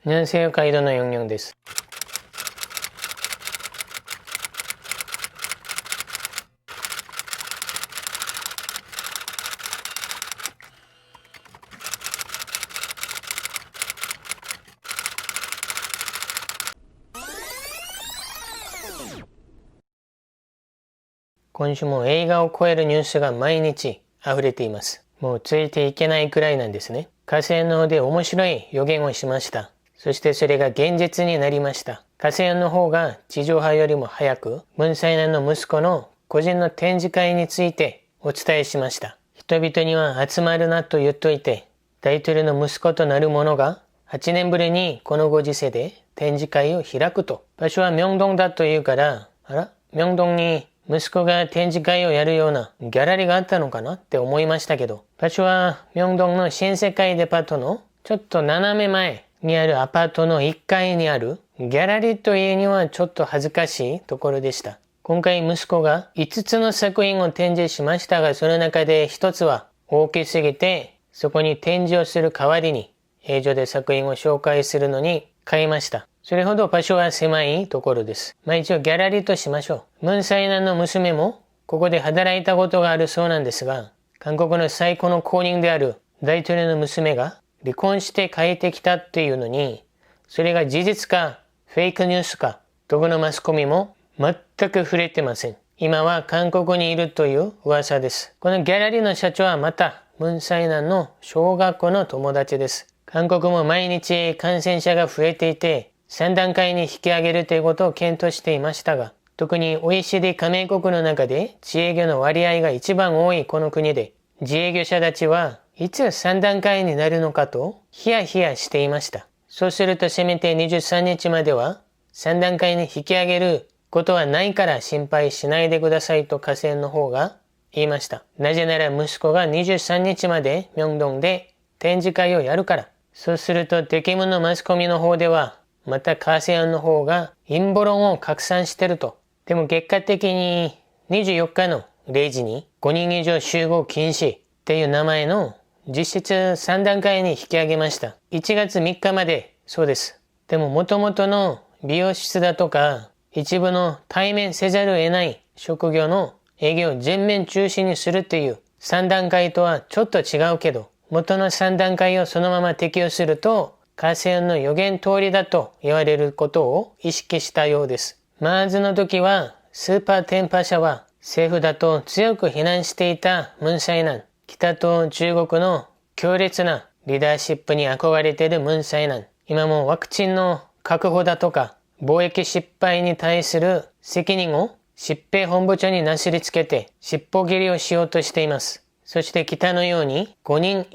안녕하세요. 가이드의 영영です。今週も映画を超えるニュースが毎日溢れています。もうついていけないくらいなんですね。火星の方で面白い予言をしました。そしてそれが現実になりました。火星の方が地上波よりも早く、文才南の息子の個人の展示会についてお伝えしました。人々には集まるなと言っといて、大統領の息子となる者が8年ぶりにこのご時世で展示会を開くと。場所は明洞だというから、明洞に息子が展示会をやるようなギャラリーがあったのかなって思いましたけど、場所は明洞の新世界デパートのちょっと斜め前にあるアパートの1階にあるギャラリーというにはちょっと恥ずかしいところでした。今回息子が5つの作品を展示しましたが、その中で1つは大きすぎて、そこに展示をする代わりに映像で作品を紹介するのに買いました。それほど場所は狭いところです。一応ギャラリーとしましょう。文才南の娘もここで働いたことがあるそうなんですが、韓国の最高の公認である大統領の娘が離婚して帰ってきたっていうのに、それが事実かフェイクニュースか、どこのマスコミも全く触れてません。今は韓国にいるという噂です。このギャラリーの社長はまた文才南の小学校の友達です。韓国も毎日感染者が増えていて、3段階に引き上げるということを検討していましたが、特に OECD 加盟国の中で自営業の割合が一番多いこの国で、自営業者たちはいつ3段階になるのかとヒヤヒヤしていました。そうするとせめて23日までは3段階に引き上げることはないから心配しないでくださいと火星の方が言いました。なぜなら息子が23日まで明洞で展示会をやるから。そうすると敵務のマスコミの方ではまた火星の方が陰謀論を拡散してると。でも結果的に24日の0時に5人以上集合禁止っていう名前の実質3段階に引き上げました。1月3日までそうです。でも元々の美容室だとか一部の対面せざるを得ない職業の営業を全面中止にするっていう3段階とはちょっと違うけど、元の3段階をそのまま適用すると火星の予言通りだと言われることを意識したようです。MERSの時はスーパー電波社は政府だと強く非難していた文在南。北と中国の強烈なリーダーシップに憧れている文在南。今もワクチンの確保だとか貿易失敗に対する責任を疾病本部長になすりつけて尻尾切りをしようとしています。そして北のように5人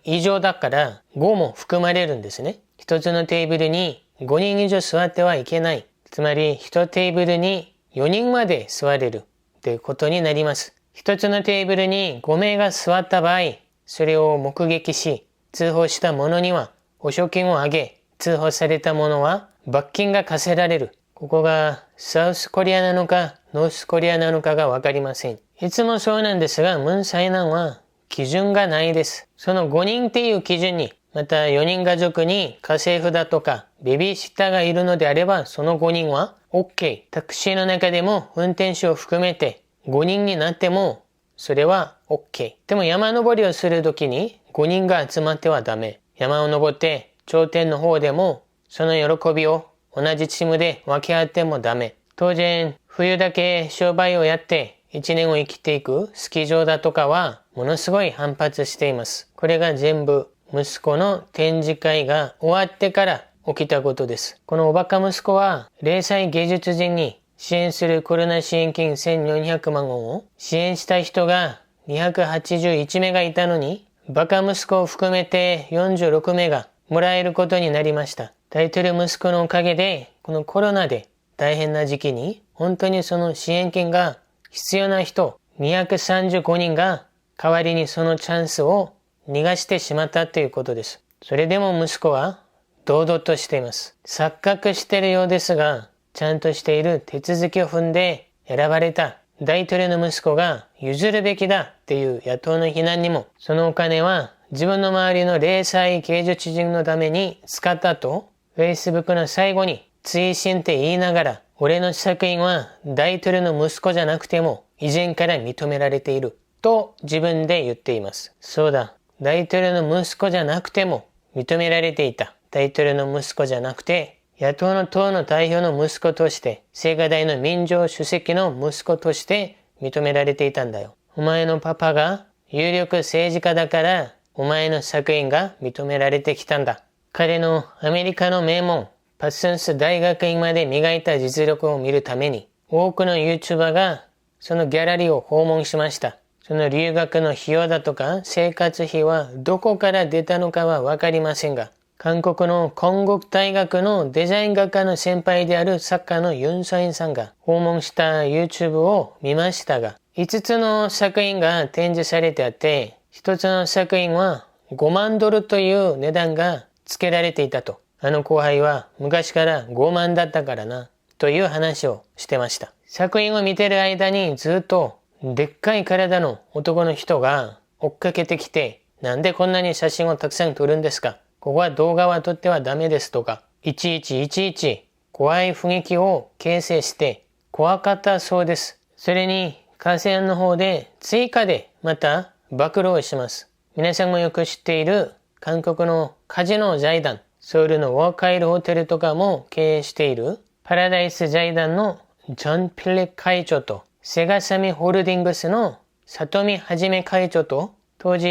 以上だから5も含まれるんですね。一つのテーブルに5人以上座ってはいけない。つまり一テーブルに4人まで座れるということになります。一つのテーブルに5名が座った場合、それを目撃し、通報した者には保証金を上げ、通報された者は罰金が課せられる。ここがサウスコリアなのかノースコリアなのかがわかりません。いつもそうなんですが、文在南は基準がないです。その5人っていう基準に、また4人家族に家政婦だとかベビーシッターがいるのであれば、その5人は OK。タクシーの中でも運転手を含めて5人になってもそれは OK。でも山登りをするときに5人が集まってはダメ。山を登って頂点の方でもその喜びを同じチームで分け合ってもダメ。当然冬だけ商売をやって1年を生きていくスキー場だとかはものすごい反発しています。これが全部息子の展示会が終わってから起きたことです。このおバカ息子は0歳芸術人に支援するコロナ支援金1400万ウォンを支援した人が281名がいたのに、バカ息子を含めて46名がもらえることになりました。大統領息子のおかげでこのコロナで大変な時期に本当にその支援金が必要な人235人が代わりにそのチャンスを逃がしてしまったということです。それでも息子は堂々としています。錯覚しているようですが、ちゃんとしている手続きを踏んで選ばれた大統領の息子が譲るべきだっていう野党の非難にも、そのお金は自分の周りの0歳芸術人のために使ったと、Facebook の最後に追伸って言いながら、俺の作品は大統領の息子じゃなくても以前から認められていると自分で言っています。そうだ、大統領の息子じゃなくても認められていた。大統領の息子じゃなくて、野党の党の代表の息子として、青瓦台の民情主席の息子として認められていたんだよ。お前のパパが有力政治家だから、お前の作品が認められてきたんだ。彼のアメリカの名門、パッスンス大学院まで磨いた実力を見るために、多くの YouTuber がそのギャラリーを訪問しました。その留学の費用だとか生活費はどこから出たのかはわかりませんが、韓国の건국大学のデザイン学科の先輩である作家のユンソインさんが訪問した YouTube を見ましたが、5つの作品が展示されてあって、1つの作品は5万ドルという値段が付けられていたと。あの後輩は昔から5万だったからな、という話をしてました。作品を見てる間にずっとでっかい体の男の人が追っかけてきて、なんでこんなに写真をたくさん撮るんですか？ここは動画は撮ってはダメですとか、いちいち怖い雰囲気を形成して怖かったそうです。それにカセアンの方で追加でまた暴露をします。皆さんもよく知っている韓国のカジノ財団、ソウルのウォーカイルホテルとかも経営しているパラダイス財団のジョン・ピレク会長とセガサミホールディングスの里見はじめ会長と当時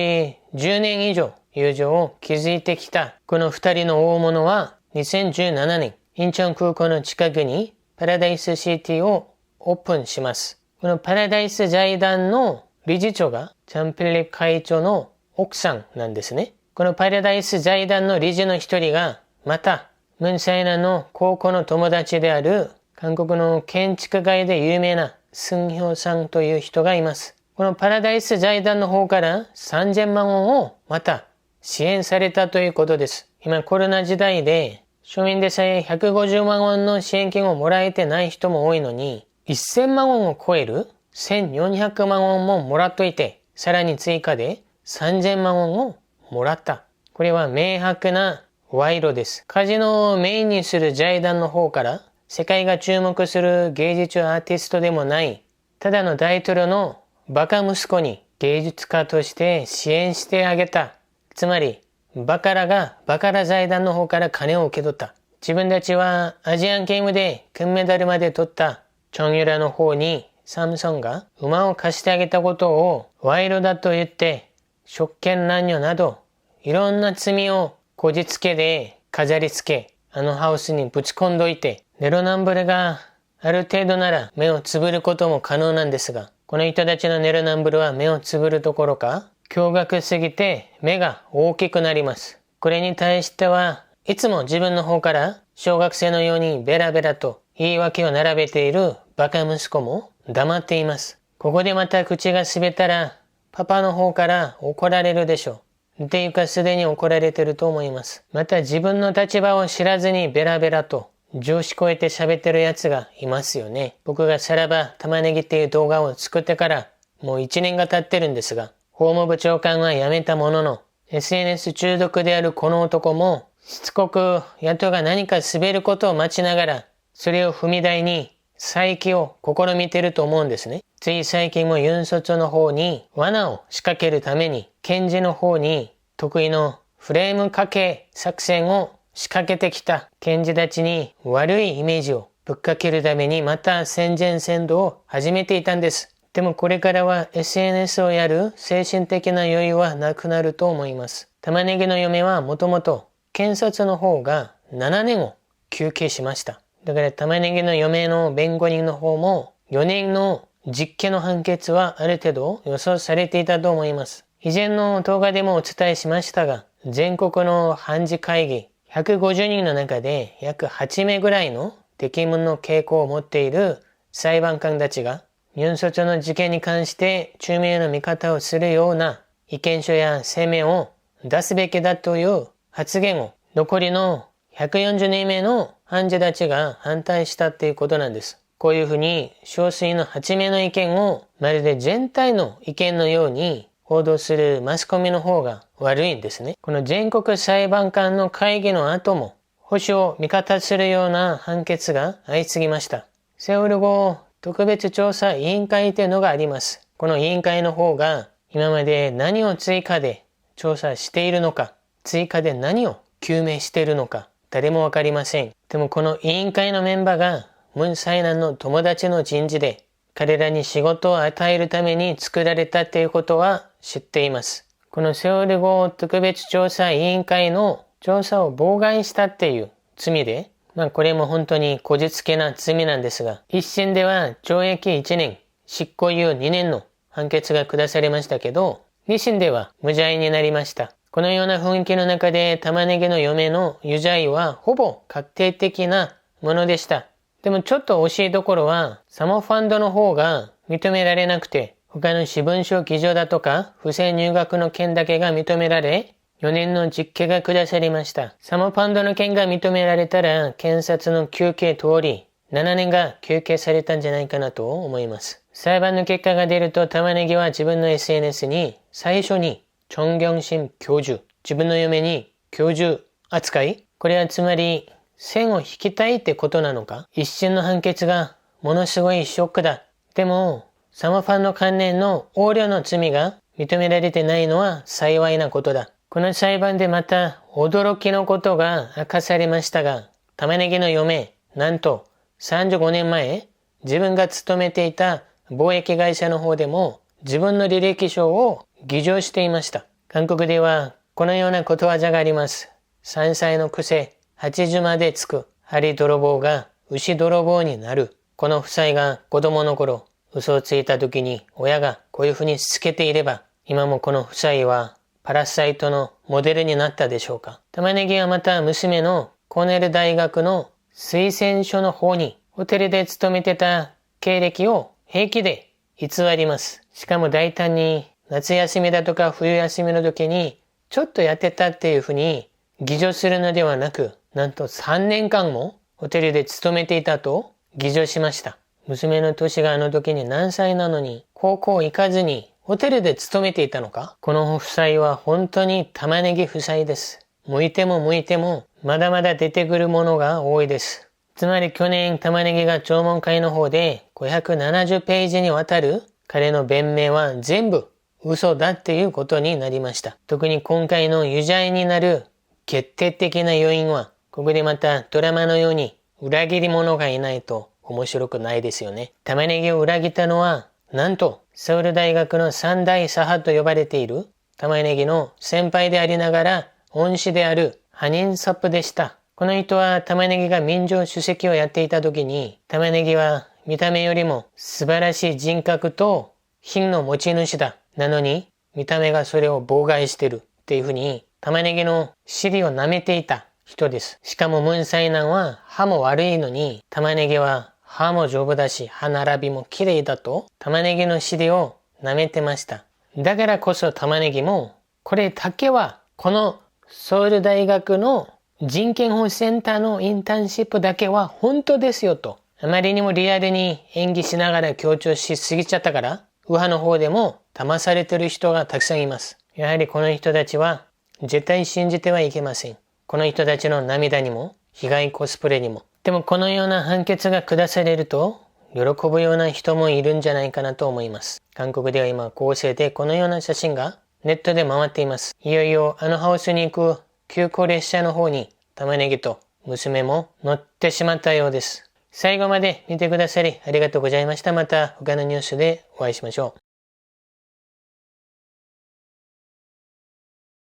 10年以上友情を築いてきたこの2人の大物は2017年インチョン空港の近くにパラダイスシティをオープンします。このパラダイス財団の理事長がジョン・ピレク会長の奥さんなんですね。このパラダイス財団の理事の一人がまたムンサイナの高校の友達である韓国の建築界で有名なスンヒョさんという人がいます。このパラダイス財団の方から3000万ウォンをまた支援されたということです。今コロナ時代で庶民でさえ150万ウォンの支援金をもらえてない人も多いのに1000万ウォンを超える1400万ウォンももらっといて、さらに追加で3000万ウォンをもらった。これは明白な賄賂です。カジノをメインにする財団の方から世界が注目する芸術アーティストでもない、ただの大統領のバカ息子に芸術家として支援してあげた。つまり、バカラがバカラ財団の方から金を受け取った。自分たちはアジアンゲームで金メダルまで取ったチョンユラの方にサムソンが馬を貸してあげたことを賄賂だと言って、職権乱用などいろんな罪をこじつけで飾り付け、あのハウスにぶち込んどいて、ネロナンブレがある程度なら目をつぶることも可能なんですが、この人たちのネロナンブレは目をつぶるどころか、驚愕すぎて目が大きくなります。これに対してはいつも自分の方から小学生のようにベラベラと言い訳を並べているバカ息子も黙っています。ここでまた口が滑ったらパパの方から怒られるでしょう。っていうかすでに怒られてると思います。また自分の立場を知らずにベラベラと常識超えて喋ってるやつがいますよね。僕がさらば玉ねぎっていう動画を作ってからもう1年が経ってるんですが、法務部長官は辞めたものの SNS 中毒であるこの男もしつこく野党が何か滑ることを待ちながらそれを踏み台に再起を試みてると思うんですね。つい最近もユンソチョの方に罠を仕掛けるために検事の方に得意のフレーム掛け作戦を仕掛けてきた検事たちに悪いイメージをぶっかけるためにまた先前先導を始めていたんです。でもこれからは SNS をやる精神的な余裕はなくなると思います。玉ねぎの嫁はもともと検察の方が7年を求刑しました。だから玉ねぎの嫁の弁護人の方も4年の実刑の判決はある程度予想されていたと思います。以前の動画でもお伝えしましたが、全国の判事会議150人の中で約8名ぐらいの適任の傾向を持っている裁判官たちがユンソチョの事件に関して中名の見方をするような意見書や声明を出すべきだという発言を残りの142名の判事たちが反対したっていうことなんです。こういうふうに少数の8名の意見をまるで全体の意見のように報道するマスコミの方が悪いんですね。この全国裁判官の会議の後も、保守を味方するような判決が相次ぎました。セウル号特別調査委員会というのがあります。この委員会の方が今まで何を追加で調査しているのか、追加で何を究明しているのか、誰もわかりません。でもこの委員会のメンバーがムン・サイナンの友達の人事で、彼らに仕事を与えるために作られたということは知っています。このセウル号特別調査委員会の調査を妨害したっていう罪で、これも本当にこじつけな罪なんですが、一審では懲役1年、執行猶予2年の判決が下されましたけど、二審では無罪になりました。このような雰囲気の中で玉ねぎの嫁の有罪はほぼ確定的なものでした。でもちょっと惜しいところは、サモファンドの方が認められなくて、他の私文書記叙だとか不正入学の件だけが認められ、4年の実刑が下されました。サモファンドの件が認められたら、検察の求刑通り、7年が求刑されたんじゃないかなと思います。裁判の結果が出ると、玉ねぎは自分の SNS に最初に、チョンギョンシン教授、自分の嫁に教授扱い、これはつまり線を引きたいってことなのか。一審の判決がものすごいショックだ。でも、サモファンの関連の横領の罪が認められてないのは幸いなことだ。この裁判でまた驚きのことが明かされましたが、玉ねぎの嫁、なんと35年前、自分が勤めていた貿易会社の方でも自分の履歴書を偽造していました。韓国ではこのようなことわざがあります。3歳のくせ、80までつく。針泥棒が牛泥棒になる。この夫妻が子供の頃、嘘をついた時に親がこういうふうにしつけていれば、今もこの夫妻はパラサイトのモデルになったでしょうか。玉ねぎはまた娘のコーネル大学の推薦書の方にホテルで勤めてた経歴を平気で偽ります。しかも大胆に夏休みだとか冬休みの時にちょっとやってたっていうふうに偽造するのではなく、なんと3年間もホテルで勤めていたと偽造しました。娘の年があの時に何歳なのに高校行かずにホテルで勤めていたのか。この夫妻は本当に玉ねぎ夫妻です。向いても向いてもまだまだ出てくるものが多いです。つまり去年玉ねぎが聴聞会の方で570ページにわたる彼の弁明は全部嘘だっていうことになりました。特に今回の有罪になる決定的な要因は、ここでまたドラマのように裏切り者がいないと面白くないですよね。玉ねぎを裏切ったのは、なんとソウル大学の三大左派と呼ばれている玉ねぎの先輩でありながら恩師であるハニンソップでした。この人は玉ねぎが民情主席をやっていた時に、玉ねぎは見た目よりも素晴らしい人格と品の持ち主だ。なのに見た目がそれを妨害してるっていうふうに玉ねぎの尻を舐めていた人です。しかもムンサイナンは歯も悪いのに玉ねぎは歯も丈夫だし歯並びも綺麗だと玉ねぎの尻を舐めてました。だからこそ玉ねぎもこれだけはこのソウル大学の人権保護センターのインターンシップだけは本当ですよと。あまりにもリアルに演技しながら強調しすぎちゃったから右派の方でも騙されてる人がたくさんいます。やはりこの人たちは絶対信じてはいけません。この人たちの涙にも被害コスプレにも。でもこのような判決が下されると喜ぶような人もいるんじゃないかなと思います。韓国では今合成でこのような写真がネットで回っています。いよいよあのハウスに行く急行列車の方に玉ねぎと娘も乗ってしまったようです。最後まで見てくださりありがとうございました。また他のニュースでお会いしましょう。